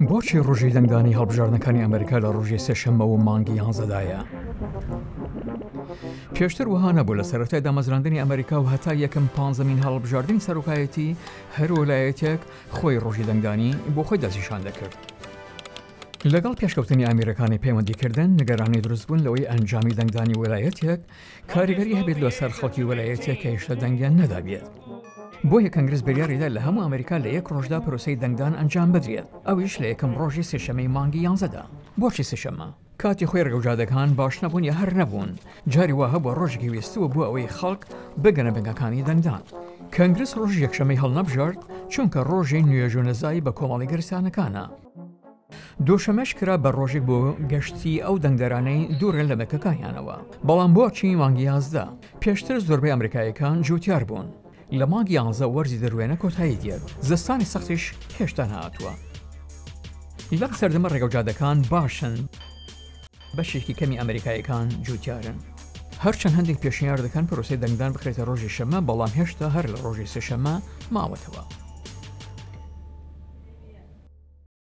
بۆچی ڕۆژی دەنگدانی هەڵبژاردنەکانی ئەمریکا لە ڕۆژی سێشەممە و مانگی 11دایە؟ پێشتر وها نەبوو لە سەرەتای دامەزراندنی ئەمریکا و هەتا یەکەم 15مین هەڵبژاردننی سەرۆکایەتی هەر وەلایەتێک خۆی ڕۆژی دەنگدانی بۆ خۆی دەستنیشان دەکرد. لەگەڵ پێشکەوتنی ئەمیرەکانی پەیوەندیکردن نیگەرانی دروستبوون لەوەی ئەنجامی دەنگدانی وەلایەتێک کاریگەری هەبێت لەسەر خەڵکی وەلایەتێک کە هێشتا دەنگیان نەدابێت. بۆیە کەنگرس بریاریدا لە هەموو ئەمریکا لە یەک ڕۆژدا پرۆسەی دەنگدان ئەنجام بدرێت، ئەویش لە یەکەم ڕۆژی سێشەمەی مانگی 11دا. بۆچی سێشەممە؟ کاتی خۆی ڕێگەوجادەکان باش نەبوون یا هەر نەبوون، جاری وا هەبووە ڕۆژێکی وێستووە بۆ ئەوەی خەڵک بگەنە بنگەکانی دەنگدان. کەنگرس ڕۆژی یەکشەمەی هەڵنەبژارد چونکە ڕۆژی نوێژوونەزایی بە کۆمەڵی گەرستانەکانە. دووشەمەش کرا بە ڕۆژێک بۆ گەشتی ئەو دەنگدەرانەی دوورە لە مەکەکانیانەوە. بەڵام بۆچی مانگی 11؟ پێشتر زۆربەی ئەمریکایەکان جوتیار بوون لە مانگی 11 وەرزی دەروێنە کۆتایی دێت، زستانی سەختیش هێشتا نهاتووە. لەم سەردەمە ڕێگەوجادەکان باشن، بەشێکی کەمی ئەمریکایەکان جوتیارن. هەرچەند هەندێک پێشنیار دەکەن پرۆسەی دەنگدان بکرێتە ڕۆژی شەممە، بەڵام هێشتا هەر لە ڕۆژی سێشەممە ماوەتەوە.